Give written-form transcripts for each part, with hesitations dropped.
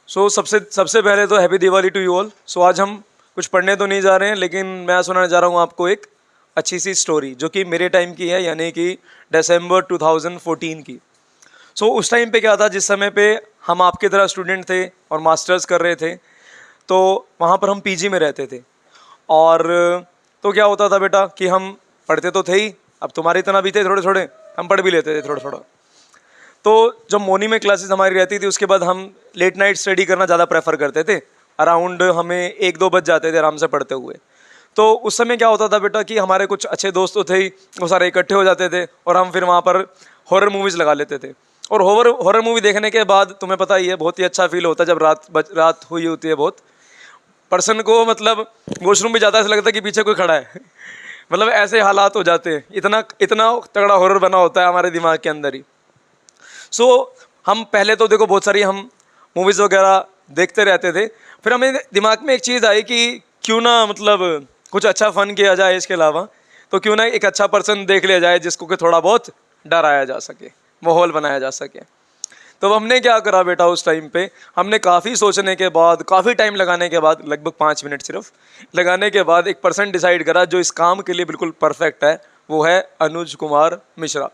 सबसे सबसे पहले तो happy Diwali to you all. आज हम कुछ पढ़ने तो नहीं जा रहे हैं, लेकिन मैं सुनाने जा रहा हूँ आपको एक अच्छी सी स्टोरी जो कि मेरे टाइम की है, यानी कि दिसंबर 2014 की। उस टाइम पे क्या था, जिस समय पे हम आपकी तरह स्टूडेंट थे और मास्टर्स कर रहे थे, तो वहाँ पर हम पीजी में रहते थे। और तो क्या होता था बेटा कि हम पढ़ते तो थे ही, अब तुम्हारी तरह भी थे थोड़े थोड़े, हम पढ़ भी लेते थे थोड़ा थोड़ा। तो जब मॉर्निंग में क्लासेस हमारी रहती थी, उसके बाद हम लेट नाइट स्टडी करना ज़्यादा प्रेफर करते थे। अराउंड हमें 1-2 बज जाते थे आराम से पढ़ते हुए। तो उस समय क्या होता था बेटा कि हमारे कुछ अच्छे दोस्त तो थे ही, वो सारे इकट्ठे हो जाते थे और हम फिर वहाँ पर हॉरर मूवीज़ लगा लेते थे। और हॉरर मूवी देखने के बाद तुम्हें पता ही है, बहुत ही अच्छा फील होता है जब रात हुई होती है बहुत। पर्सन को मतलब वॉशरूम भी जाता है, ऐसा लगता है कि पीछे कोई खड़ा है मतलब ऐसे हालात हो जाते हैं, इतना इतना तगड़ा हॉरर बना होता है हमारे दिमाग के अंदर ही। हम पहले तो देखो बहुत सारी हम मूवीज़ वगैरह देखते रहते थे। फिर हमें दिमाग में एक चीज़ आई कि क्यों ना मतलब कुछ अच्छा फ़न किया जाए इसके अलावा, तो क्यों ना एक अच्छा पर्सन देख लिया जाए जिसको कि थोड़ा बहुत डराया जा सके, माहौल बनाया जा सके। तो हमने क्या करा बेटा, उस टाइम पे हमने काफ़ी सोचने के बाद, काफ़ी टाइम लगाने के बाद, लगभग 5 मिनट सिर्फ लगाने के बाद एक पर्सन डिसाइड करा जो इस काम के लिए बिल्कुल परफेक्ट है। वो है अनुज कुमार मिश्रा।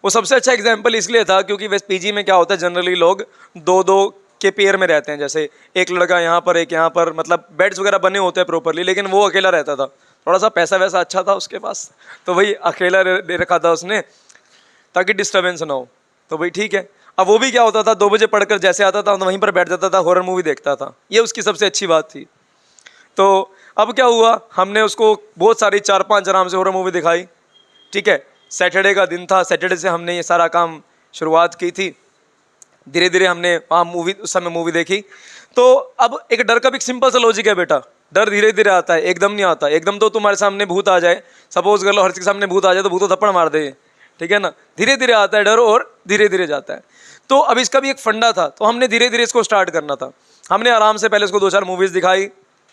वो सबसे अच्छा एग्जाम्पल इसलिए था क्योंकि वेस्ट पीजी में क्या होता है, जनरली लोग 2-2 के पेयर में रहते हैं। जैसे एक लड़का यहाँ पर, एक यहाँ पर, मतलब बेड्स वगैरह बने होते हैं प्रॉपरली, लेकिन वो अकेला रहता था। थोड़ा सा पैसा वैसा अच्छा था उसके पास, तो वही अकेला दे रखा था उसने ताकि डिस्टर्बेंस ना हो। तो भाई ठीक है। अब वो भी क्या होता था, 2 बजे पढ़कर जैसे आता था तो वहीं पर बैठ जाता था, हॉरर मूवी देखता था। ये उसकी सबसे अच्छी बात थी। तो अब क्या हुआ, हमने उसको बहुत सारी 4-5 आराम से हॉरर मूवी दिखाई। ठीक है, सैटरडे का दिन था, सैटरडे से हमने ये सारा काम शुरुआत की थी। धीरे धीरे हमने वहाँ उस समय मूवी देखी। तो अब एक डर का भी एक सिंपल सा लॉजिक है बेटा, डर धीरे धीरे आता है, एकदम नहीं आता। एकदम तो तुम्हारे सामने भूत आ जाए, सपोज कर लो हर के सामने भूत आ जाए तो भूत तो थप्पड़ मार दे, ठीक है ना। धीरे धीरे आता है डर और धीरे धीरे जाता है। तो अब इसका भी एक फंडा था, तो हमने धीरे धीरे इसको स्टार्ट करना था। हमने आराम से पहले उसको 2-4 मूवीज़ दिखाई,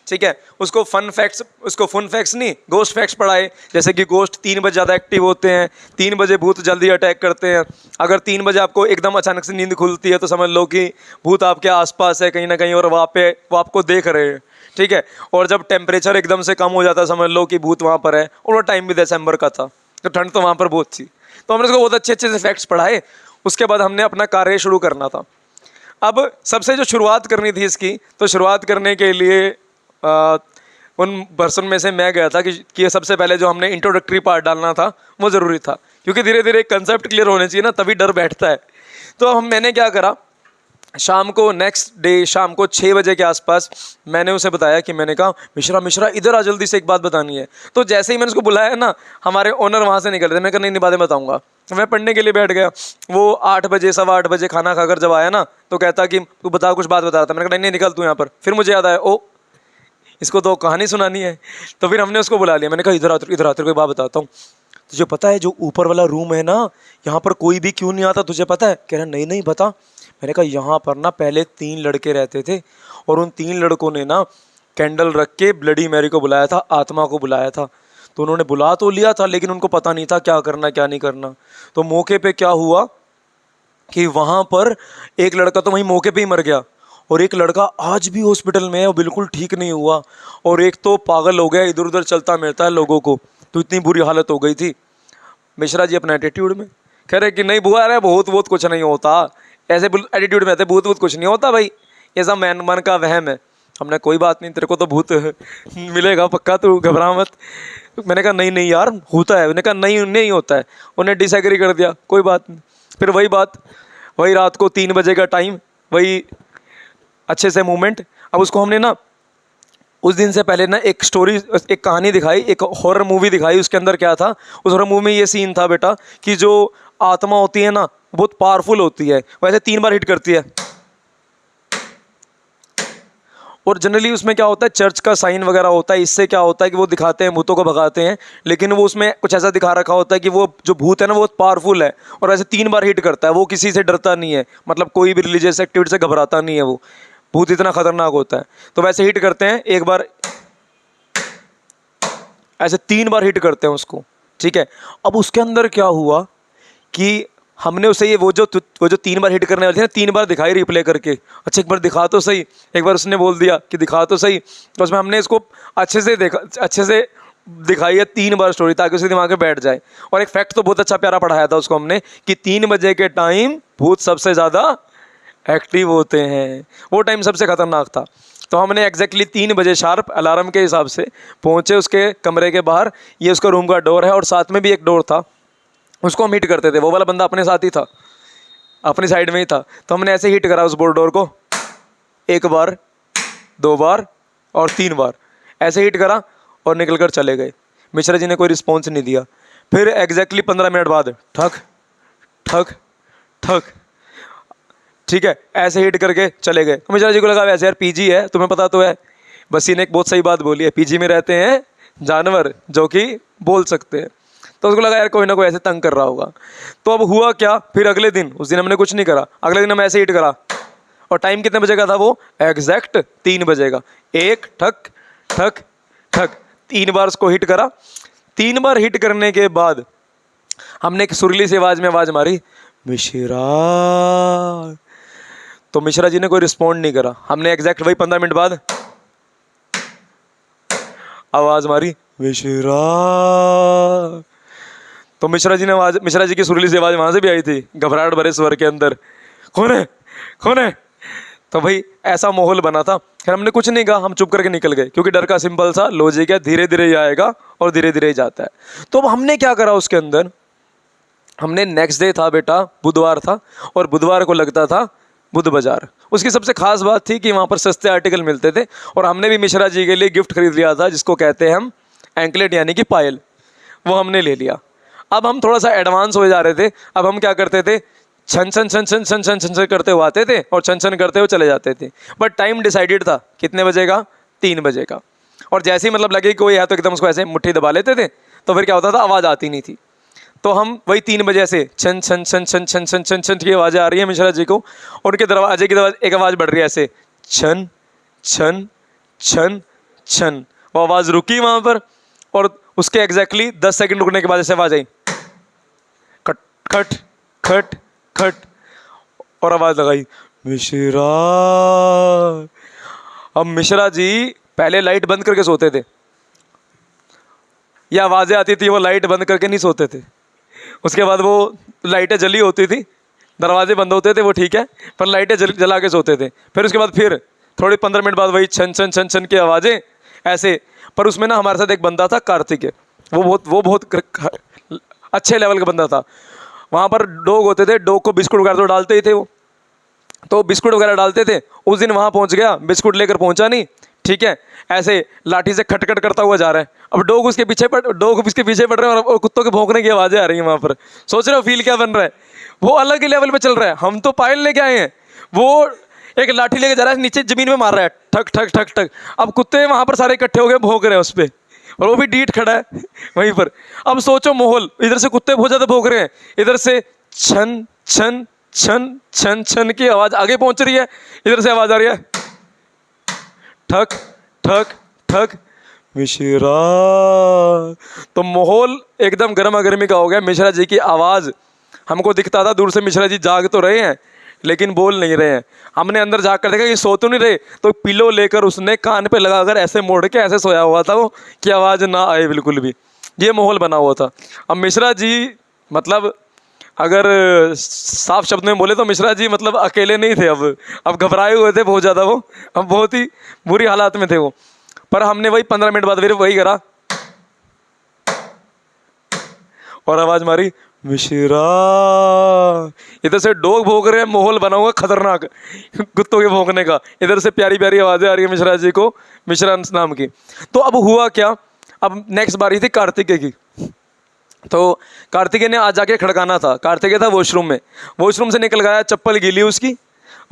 ठीक है। उसको फन फैक्ट्स नहीं, गोस्ट फैक्ट्स पढ़ाए। जैसे कि गोस्ट 3 बजे ज़्यादा एक्टिव होते हैं, 3 बजे भूत जल्दी अटैक करते हैं। अगर 3 बजे आपको एकदम अचानक से नींद खुलती है तो समझ लो कि भूत आपके आसपास है कहीं ना कहीं और वहाँ पे वो आपको देख रहे हैं, ठीक है। और जब टेम्परेचर एकदम से कम हो जाता है समझ लो कि भूत वहाँ पर है। और वो टाइम भी दिसंबर का था, तो ठंड तो वहाँ पर बहुत थी। तो हमने उसको बहुत अच्छे अच्छे से फैक्ट्स पढ़ाए। उसके बाद हमने अपना कार्य शुरू करना था। अब सबसे जो शुरुआत करनी थी इसकी, तो शुरुआत करने के लिए उन पर्सन में से मैं गया था कि सबसे पहले जो हमने इंट्रोडक्टरी पार्ट डालना था वो ज़रूरी था, क्योंकि धीरे धीरे कंसेप्ट क्लियर होने चाहिए ना, तभी डर बैठता है। तो मैंने क्या करा, शाम को नेक्स्ट डे शाम को 6 बजे के आसपास मैंने उसे बताया कि मैंने कहा मिश्रा इधर आ, जल्दी से एक बात बतानी है। तो जैसे ही मैंने उसको बुलाया ना, हमारे ओनर वहाँ से निकल रहे थे। मैं कहा नहीं बातें बताऊँगा। मैं पढ़ने के लिए बैठ गया। वो 8 बजे 8:15 खाना खाकर जब आया ना, तो कहता कि तू बता, कुछ बात बता रहा था। मैंने कहा नहीं निकल तू यहाँ पर। फिर मुझे याद आया, ओ इसको तो कहानी सुनानी है। तो फिर हमने उसको बुला लिया। मैंने कहा इधर आकर कोई बात बताता हूँ। तुझे पता है जो ऊपर वाला रूम है ना, यहाँ पर कोई भी क्यों नहीं आता, तुझे पता है? कह रहा नहीं बता। मैंने कहा यहाँ पर ना पहले 3 लड़के रहते थे, और उन 3 लड़कों ने ना कैंडल रख के ब्लडी मैरी को बुलाया था, आत्मा को बुलाया था। तो उन्होंने बुला तो लिया था, लेकिन उनको पता नहीं था क्या करना क्या नहीं करना। तो मौके पे क्या हुआ कि वहाँ पर एक लड़का तो वहीं मौके पे ही मर गया, और एक लड़का आज भी हॉस्पिटल में है, वो बिल्कुल ठीक नहीं हुआ। और एक तो पागल हो गया, इधर उधर चलता मिलता है लोगों को। तो इतनी बुरी हालत हो गई थी। मिश्रा जी अपना एटीट्यूड में कह रहे कि नहीं बुआ रहे, बहुत कुछ नहीं होता। ऐसे एटीट्यूड में आते, बहुत कुछ नहीं होता भाई, ये सब मन का वहम है। हमने कोई बात नहीं, तेरे को तो भूत मिलेगा पक्का, तू घबरा मत। मैंने कहा नहीं यार होता है। उन्होंने कहा नहीं होता है। उन्हें डिसएग्री कर दिया, कोई बात नहीं। फिर वही रात को 3 बजे का टाइम, वही अच्छे से मूवमेंट। अब उसको हमने ना उस दिन से पहले ना एक कहानी दिखाई, एक हॉरर मूवी दिखाई। उसके अंदर क्या था, उस हॉरर मूवी में ये सीन था बेटा कि जो आत्मा होती है ना, बहुत पावरफुल होती है। वैसे 3 बार हिट करती है। और जनरली उसमें क्या होता है, चर्च का साइन वगैरह होता है। इससे क्या होता है कि वो दिखाते हैं, भूतों को भगाते हैं। लेकिन वो उसमें कुछ ऐसा दिखा रखा होता है कि वो जो भूत है ना, वो पावरफुल है, और ऐसे 3 बार हिट करता है। वो किसी से डरता नहीं है, मतलब कोई भी रिलीजियस एक्टिविटी से घबराता नहीं है। वो भूत इतना खतरनाक होता है। तो वैसे हिट करते हैं, एक बार ऐसे 3 बार हिट करते हैं उसको, ठीक है। अब उसके अंदर क्या हुआ कि हमने उसे ये वो जो 3 बार हिट करने वाले थे ना, 3 बार दिखाई रिप्ले करके, अच्छा एक बार दिखा तो सही, एक बार उसने बोल दिया कि दिखा तो सही, तो उसमें हमने इसको अच्छे से दिखाई है 3 बार स्टोरी, ताकि उसके दिमाग में बैठ जाए। और एक फैक्ट तो बहुत अच्छा प्यारा पढ़ाया था उसको हमने कि 3 बजे के टाइम भूत सबसे ज़्यादा एक्टिव होते हैं, वो टाइम सबसे खतरनाक था। तो हमने एग्जैक्टली 3 बजे शार्प अलार्म के हिसाब से पहुँचे उसके कमरे के बाहर। ये उसका रूम का डोर है और साथ में भी एक डोर था, उसको हम हिट करते थे। वो वाला बंदा अपने साथ ही था, अपनी साइड में ही था। तो हमने ऐसे हिट करा उस बोर्ड डोर को, 1 बार 2 बार और 3 बार ऐसे हिट करा और निकल कर चले गए। मिश्रा जी ने कोई रिस्पॉन्स नहीं दिया। फिर एग्जैक्टली 15 मिनट बाद ठक ठक ठक, ठीक है, ऐसे हिट करके चले गए। मिश्रा जी को लगा वैसे यार पीजी है, तुम्हें पता तो है। बसी ने एक बहुत सही बात बोली है, पीजी में रहते हैं जानवर जो कि बोल सकते हैं। तो उसको लगा यार कोई ना कोई ऐसे तंग कर रहा होगा। तो अब हुआ क्या, फिर अगले दिन, उस दिन हमने कुछ नहीं करा, अगले दिन हम ऐसे हिट करा। और टाइम कितने बजे का था वो, एग्जैक्ट 3 बजे का। 1 ठक ठक ठक, 3 बार उसको हिट करा। 3 बार हिट करने के बाद हमने एक सुरीली सी आवाज़ में आवाज़ मारी, मिश्रा। तो मिश्रा जी ने कोई रिस्पॉन्ड नहीं करा। हमने एग्जैक्ट वही 15 मिनट बाद आवाज़ मारी, मिश्रा। तो मिश्रा जी की सुरीली सी आवाज़ वहाँ से भी आई थी, घबराहट भरे स्वर के अंदर, कौन है कौन है। तो भाई ऐसा माहौल बना था। फिर हमने कुछ नहीं कहा, हम चुप करके निकल गए, क्योंकि डर का सिंपल सा लॉजिक है, धीरे धीरे ही आएगा और धीरे धीरे ही जाता है। तो अब हमने क्या करा उसके अंदर, हमने नेक्स्ट डे था बेटा, बुधवार था, और बुधवार को लगता था बुध बाजार। उसकी सबसे खास बात थी कि वहाँ पर सस्ते आर्टिकल मिलते थे, और हमने भी मिश्रा जी के लिए गिफ्ट खरीद लिया था, जिसको कहते हैं हम एंकलेट यानी कि पायल, वो हमने ले लिया। अब हम थोड़ा सा एडवांस हो जा रहे थे। अब हम क्या करते थे, छन छन छन छन छन छन छन छन करते हुए आते थे और छन छन करते हुए चले जाते थे। बट टाइम डिसाइडेड था, कितने बजे का, 3 बजे का। और जैसे ही मतलब लगे कोई है तो एकदम उसको ऐसे मुट्ठी दबा लेते थे, तो फिर क्या होता था, आवाज़ आती नहीं थी। तो हम वही 3 बजे से छन छन छन छन छन छन छन छन की आवाज़ें आ रही है मिश्रा जी को, और उनके दरवाजे की एक आवाज़ बढ़ रही है ऐसे, छन छन छन छन। वो आवाज़ रुकी वहाँ पर, और उसके एग्जैक्टली 10 सेकंड रुकने के बाद ऐसे आवाज़ आई, खट खट खट खट, और आवाज़ लगाई, मिश्रा। अब मिश्रा जी पहले लाइट बंद करके सोते थे, ये आवाज़ें आती थी वो लाइट बंद करके नहीं सोते थे। उसके बाद वो लाइटें जली होती थी, दरवाजे बंद होते थे, वो ठीक है, पर लाइटें जला के सोते थे। फिर उसके बाद फिर थोड़ी 15 मिनट बाद वही छन छन छन छन की आवाज़ें ऐसे। पर उसमें ना हमारे साथ एक बंदा था कार्तिक, वो बहुत अच्छे लेवल का बंदा था। वहाँ पर डॉग होते थे, डॉग को बिस्कुट वगैरह तो डालते ही थे वो, तो बिस्कुट वगैरह डालते थे। उस दिन वहाँ पहुँच गया, बिस्कुट लेकर पहुँचा नहीं, ठीक है, ऐसे लाठी से खटखट करता हुआ जा रहा है। अब डॉग उसके पीछे पड़ रहे हैं, और कुत्तों के भौंकने की आवाज़ें आ रही हैं वहाँ पर। सोच रहे हो फील क्या बन रहा है, वो अलग ही लेवल पे चल रहा है। हम तो पायल लेके आए हैं, वो एक लाठी लेके जा रहा है, नीचे ज़मीन में मार रहा है, ठक ठक ठक ठक। अब कुत्ते वहाँ पर सारे इकट्ठे हो गए, भौंक रहे हैं उस पर, और वो भी डीठ खड़ा है वहीं पर। अब सोचो माहौल, इधर से कुत्ते बहुत ज़्यादा भौंक रहे हैं, इधर से छन छन छन छन छन की आवाज़ आगे पहुँच रही है, इधर से आवाज़ आ रही है, ठक ठक ठक, मिश्रा। तो माहौल एकदम गर्मा गर्मी का हो गया। मिश्रा जी की आवाज़ हमको दिखता था दूर से, मिश्रा जी जाग तो रहे हैं लेकिन बोल नहीं रहे हैं। हमने अंदर जाग कर देखा कि सो तो नहीं रहे, तो पिलो लेकर उसने कान पे लगाकर ऐसे मोड़ के ऐसे सोया हुआ था वो, कि आवाज़ ना आए बिल्कुल भी। ये माहौल बना हुआ था। अब मिश्रा जी मतलब अगर साफ शब्द में बोले तो मिश्रा जी मतलब अकेले नहीं थे, अब घबराए हुए थे बहुत ज़्यादा वो, अब बहुत ही बुरी हालात में थे वो। पर हमने वही 15 मिनट बाद फिर वही करा और आवाज़ मारी, मिश्रा। इधर से डॉग भौंक रहे हैं, माहौल बना हुआ खतरनाक कुत्तों के भौंकने का, इधर से प्यारी प्यारी आवाज़ें आ रही है मिश्रा जी को, मिश्रा नाम की। तो अब हुआ क्या, अब नेक्स्ट बारी थी कार्तिकेय की। तो कार्तिकेय ने आज जाके खड़काना था। कार्तिकेय था वॉशरूम में, वॉशरूम से निकल गया, चप्पल गीली उसकी,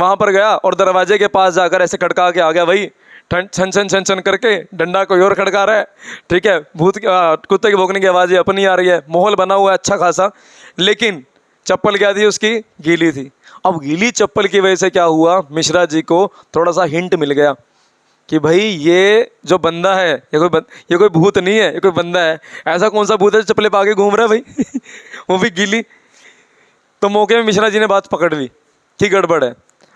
वहाँ पर गया और दरवाजे के पास जाकर ऐसे खड़का के आ गया। भाई छन छन छन छन करके डंडा कोई और खड़का रहा है, ठीक है, कुत्ते के भौंकने की आवाज़ अपनी आ रही है, माहौल बना हुआ है अच्छा खासा। लेकिन चप्पल क्या थी उसकी, गीली थी। अब गीली चप्पल की वजह से क्या हुआ, मिश्रा जी को थोड़ा सा हिंट मिल गया कि भाई ये जो बंदा है ये कोई भूत नहीं है, ये कोई बंदा है। ऐसा कौन सा भूत है चप्पलें पा के घूम रहा है भाई वो भी गीली। तो मौके में मिश्रा जी ने बात पकड़ ली कि गड़बड़ है।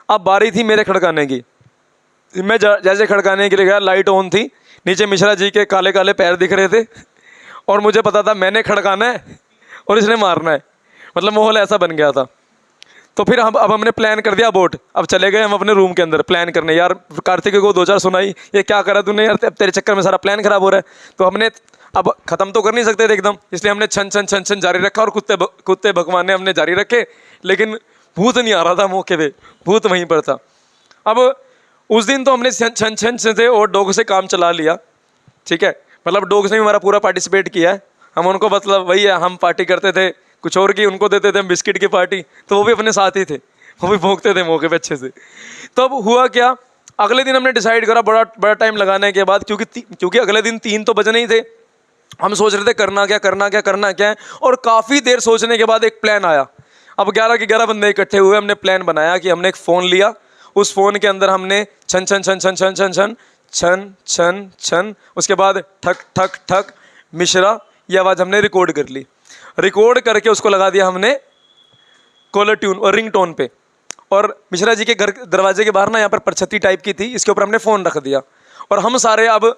अब बारी थी मेरे खड़काने की। मैं जैसे खड़काने के लिए गया, लाइट ऑन थी, नीचे मिश्रा जी के काले काले पैर दिख रहे थे और मुझे पता था मैंने खड़काना है और इसने मारना है, मतलब माहौल ऐसा बन गया था। तो फिर अब हमने प्लान कर दिया अबॉर्ट। अब चले गए हम अपने रूम के अंदर प्लान करने। यार कार्तिक को 2-4 सुनाई, ये क्या करा तूने यार, अब तेरे चक्कर में सारा प्लान खराब हो रहा है। तो हमने अब ख़त्म तो कर नहीं सकते थे एकदम, इसलिए हमने छन छन छन छन जारी रखा और कुत्ते भगवान ने हमने जारी रखे, लेकिन भूत नहीं आ रहा था मौके पे, भूत वहीं पर था। अब उस दिन तो हमने छन छन से और डॉग से काम चला लिया, ठीक है, मतलब डॉग्स ने भी हमारा पूरा पार्टिसिपेट किया है। हम उनको मतलब वही है, हम पार्टी करते थे कुछ और की, उनको देते थे हम बिस्किट की पार्टी, तो वो भी अपने साथ ही थे, वो भी भोंकते थे मौके पे अच्छे से। तो अब हुआ क्या, अगले दिन हमने डिसाइड करा बड़ा टाइम लगाने के बाद, क्योंकि अगले दिन 3 तो बजने ही थे। हम सोच रहे थे करना क्या करना क्या करना क्या है, और काफ़ी देर सोचने के बाद एक प्लान आया। अब 11 के 11 बंदे इकट्ठे हुए, हमने प्लान बनाया कि हमने एक फ़ोन लिया, उस फ़ोन के अंदर हमने छन छन छन छन छन छन छन छन छन छन, उसके बाद ठक ठक ठक मिश्रा, ये आवाज़ हमने रिकॉर्ड कर ली। रिकॉर्ड करके उसको लगा दिया हमने कॉलर ट्यून और रिंग टोन पे, और मिश्रा जी के घर दरवाजे के बाहर ना यहाँ पर परछत्ती टाइप की थी, इसके ऊपर हमने फ़ोन रख दिया। और हम सारे अब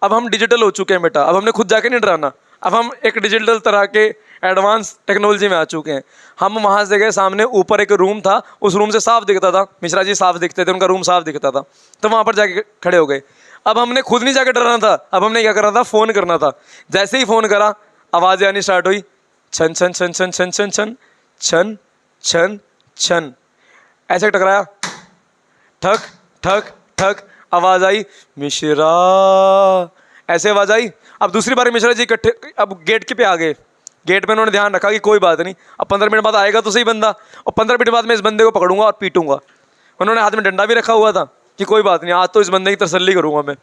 हम डिजिटल हो चुके हैं बेटा, अब हमने खुद जाके नहीं डराना, अब हम एक डिजिटल तरह के एडवांस टेक्नोलॉजी में आ चुके हैं। हम वहाँ से गए, सामने ऊपर एक रूम था, उस रूम से साफ दिखता था, मिश्रा जी साफ दिखते थे, उनका रूम साफ दिखता था, तो वहाँ पर जाके खड़े हो गए। अब हमने खुद नहीं जाके डरना था, अब हमने क्या करना था, फ़ोन करना था। जैसे ही फ़ोन करा आवाज़ें आनी स्टार्ट हुई, छन छन छन छन छन छन छन छन छन छन, ऐसे टकराया, ठक ठक ठक, आवाज़ आई मिश्रा, ऐसे आवाज़ आई। अब दूसरी बार मिश्रा जी इकट्ठे, अब गेट के पे आ गए। गेट पे उन्होंने ध्यान रखा कि कोई बात नहीं, अब 15 मिनट बाद आएगा तो सही बंदा, और 15 मिनट बाद मैं इस बंदे को पकड़ूंगा और पीटूंगा। उन्होंने हाथ में डंडा भी रखा हुआ था कि कोई बात नहीं, आज तो इस बंदे की तसल्ली करूंगा मैं।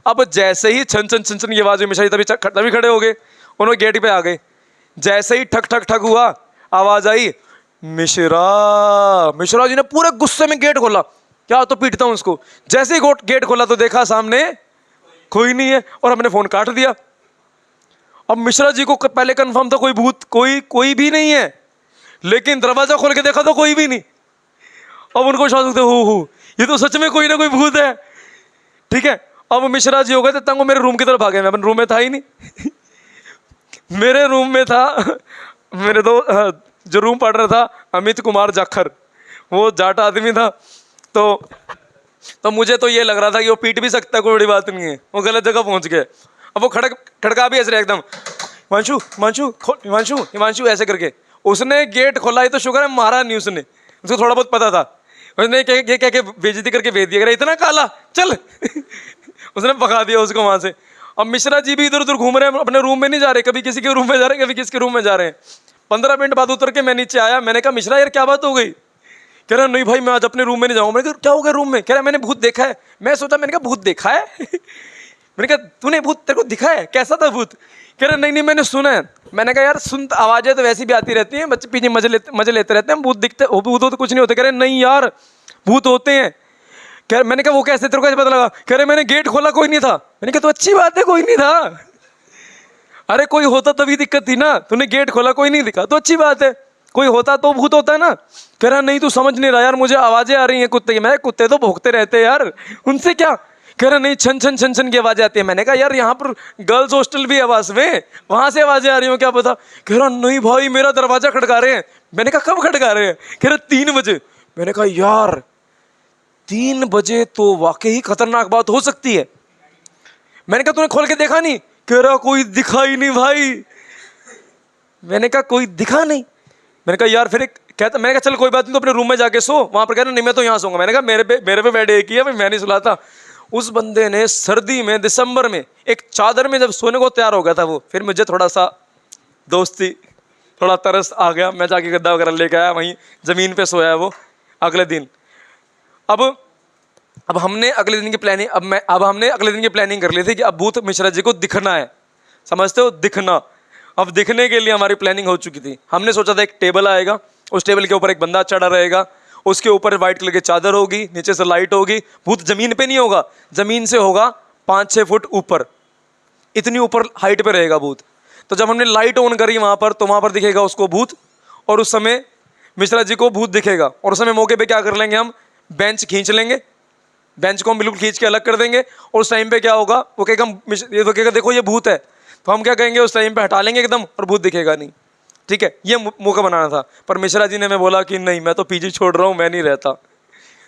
अब जैसे ही छन छन छन छन की आवाज़ हुई, मिश्रा जी तभी खड़े हो गए, उन्होंने गेट पे आ गए। जैसे ही ठक ठक ठक हुआ, आवाज़ आई मिश्रा। मिश्रा जी ने पूरे गुस्से में गेट खोला, क्या तो पीटता हूँ उसको। जैसे ही गेट खोला तो देखा सामने कोई नहीं है, और हमने फ़ोन काट दिया। अब मिश्रा जी को पहले कंफर्म था कोई भूत कोई भी नहीं है, लेकिन दरवाजा खोल के देखा तो कोई भी नहीं। अब उनको विश्वास होते हो ये तो सच में कोई ना कोई भूत है, ठीक है। अब मिश्रा जी हो गए थे तंग, मेरे रूम की तरफ भागे, मैं अपने रूम में था ही नहीं मेरे रूम में था मेरे जो रूम पार्टनर था अमित कुमार जाखर, वो जाट आदमी था, तो मुझे तो ये लग रहा था कि वो पीट भी सकता है, कोई बड़ी बात नहीं है, वो गलत जगह पहुंच गए। अब वो खड़का भी ऐसे एकदम, हिमांशु हिमांशु हिमांशु हिमांशु ऐसे करके उसने गेट खोला। ही तो शुक्र है मारा नहीं उसने, उसको थोड़ा बहुत पता था। उसने क्या क्या बेइज्जती करके भेज दिया, इतना काला चल उसने भगा दिया उसको वहां से। अब मिश्रा जी भी इधर उधर घूम रहे हैं, अपने रूम में नहीं जा रहे, कभी किसी के रूम में जा रहे हैं, कभी किसी के रूम में जा रहे हैं। 15 मिनट बाद उतर के मैं नीचे आया, मैंने कहा मिश्रा यार क्या बात हो गई। कह रहा नहीं भाई मैं आज अपने रूम में नहीं जाऊँगा। मैंने कहा क्या हो गया रूम में। कह रहा मैंने भूत देखा है। मैं सोचा, मैंने कहा भूत देखा है मैंने कहा तूने भूत तेरे को दिखा है, कैसा था भूत। कह रहा नहीं मैंने सुना है। मैंने कहा यार सुन, आवाज़ें तो वैसी भी आती रहती हैं, बच्चे पीछे मजे लेते रहते हैं, भूत दिखते भूत तो कुछ नहीं होते। कह रहे नहीं यार भूत होते हैं। कह मैंने कहा वो कैसे, तेरे को कैसे पता लगा। कह रहे मैंने गेट खोला कोई नहीं था। मैंने कहा तो अच्छी बात है कोई नहीं था, अरे कोई होता तभी दिक्कत थी ना, तूने गेट खोला कोई नहीं दिखा तो अच्छी बात है, कोई होता तो भूत होता है ना। कह रहा नहीं तू समझ नहीं रहा यार, मुझे आवाज़ें आ रही हैं कुत्ते की। मैं कुत्ते तो भौंकते रहते हैं यार, उनसे क्या। कह रहा नहीं छन छन छन छन की आवाज़ें आती है। मैंने कहा यार यहाँ पर गर्ल्स हॉस्टल भी है आवाज़ में, वहाँ से आवाज़ें आ रही हो क्या पता। कह रहा नहीं भाई मेरा दरवाज़ा खटका रहे हैं। मैंने कहा कब खटका रहे हैं। कह रहा 3 बजे। मैंने कहा यार 3 बजे तो वाकई खतरनाक बात हो सकती है। मैंने कहा तूने खोल के देखा नहीं। कह रहा कोई दिखा ही नहीं भाई। मैंने कहा कोई दिखा नहीं। मैंने कहा यार फिर कहता, मैंने कहा चल कोई बात नहीं तो अपने रूम में जाके सो। वहाँ पर कह रहा नहीं मैं तो यहाँ सोऊंगा। मैंने कहा मेरे पे बेड एक ही है भाई, मैं नहीं सुलाता। उस बंदे ने सर्दी में दिसंबर में एक चादर में जब सोने को तैयार हो गया था वो, फिर मुझे थोड़ा सा दोस्ती, थोड़ा तरस आ गया। मैं जाके गद्दा वगैरह लेके आया, वहीं ज़मीन पे सोया है वो अगले दिन। अब हमने अगले दिन की प्लानिंग हमने अगले दिन की प्लानिंग कर ली थी कि अब भूत मिश्रा जी को दिखना है, समझते हो, दिखना। अब दिखने के लिए हमारी प्लानिंग हो चुकी थी। हमने सोचा था एक टेबल आएगा, उस टेबल के ऊपर एक बंदा चढ़ा रहेगा, उसके ऊपर वाइट कलर की चादर होगी, नीचे से लाइट होगी। भूत जमीन पे नहीं होगा, जमीन से होगा 5-6 फुट ऊपर, इतनी ऊपर हाइट पे रहेगा भूत। तो जब हमने लाइट ऑन करी वहाँ पर, तो वहाँ पर दिखेगा उसको भूत। और उस समय मिश्रा जी को भूत दिखेगा और उस समय मौके पे क्या कर लेंगे हम, बेंच खींच लेंगे, बेंच को हम बिल्कुल खींच के अलग कर देंगे। और उस टाइम पे क्या होगा, वो कहेगा ये तो कहेगा देखो ये भूत है, तो हम क्या कहेंगे उस टाइम पे हटा लेंगे एकदम और भूत दिखेगा नहीं। ठीक है, ये मौका बनाना था। पर मिश्रा जी ने मैं बोला कि नहीं मैं तो पीजी छोड़ रहा हूँ, मैं नहीं रहता।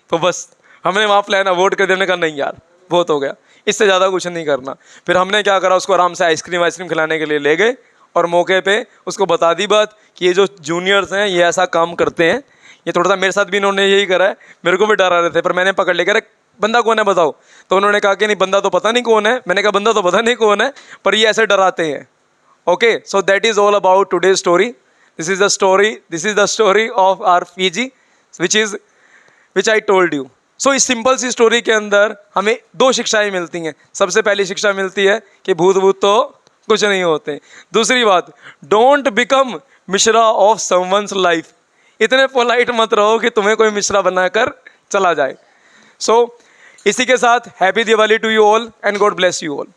तो बस हमने वहाँ प्लान अवॉइड कर देने का, नहीं यार बहुत हो गया, इससे ज़्यादा कुछ नहीं करना। फिर हमने क्या करा, उसको आराम से आइसक्रीम खिलाने के लिए ले गए और मौके पे उसको बता दी बात कि ये जो जूनियर्स हैं ये ऐसा काम करते हैं। ये थोड़ा सा मेरे साथ भी इन्होंने यही करा है, मेरे को भी डरा रहे थे, पर मैंने पकड़ लेकर बंदा कौन है बताओ, तो उन्होंने कहा कि नहीं बंदा तो पता नहीं कौन है। मैंने कहा बंदा तो पता नहीं कौन है, पर ये ऐसे डराते हैं। Okay, so that is all about today story. This is the story of our PG which I told you. So इस सिंपल सी स्टोरी के अंदर हमें दो शिक्षाएं मिलती हैं। सबसे पहली शिक्षा मिलती है कि भूत तो कुछ नहीं होते। दूसरी बात, don't become Mishra of someone's life. इतने पोलाइट मत रहो कि तुम्हें कोई मिश्रा बनाकर चला जाए। सो इसी के साथ happy Diwali to you all and God bless you all.